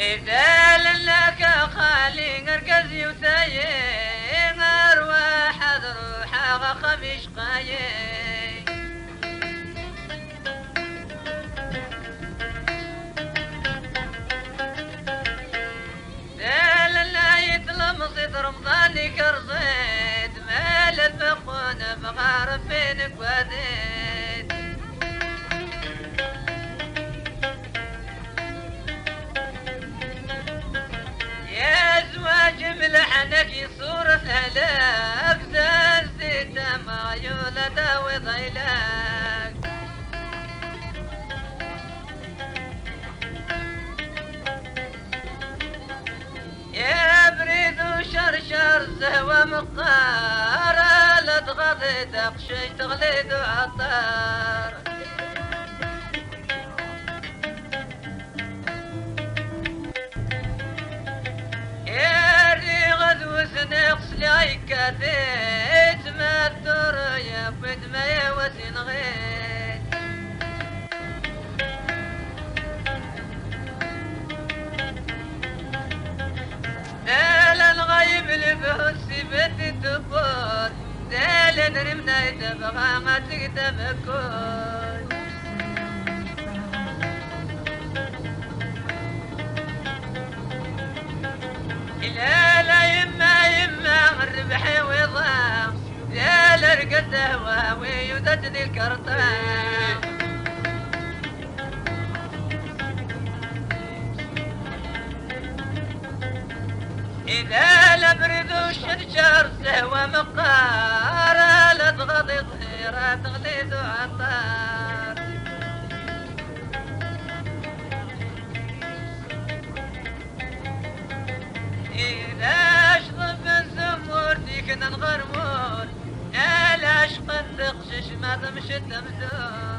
إذا لك خالي أركز وثايين أرواح روحها خميش قايين مصيد رمضاني كرزيت مال الفقون بغار فينك وديت يا زواج ملحنك صورة هلاك زازيت ما يولد وضيلاك يا بريد وشرشر زهوة مقارة لا تغضي دقشي تغليد وعطار يا ريغد وسنقص لي كثيت ما الدور يا فد ما يوسن غيت الغيب البهوت سيبت تبوت دال نرمنا يتبغى ما تقدم كون لا يما الربح وضام يا لرقت هواوي وتجدي الكرطان إذا لبرد وشرشر سهوى مقارة لا تغضي ظهيرة تغليد وعطار إذا أشطب الزمور ديك نغرمون لا أشقد تقشش ما تمشي التمثول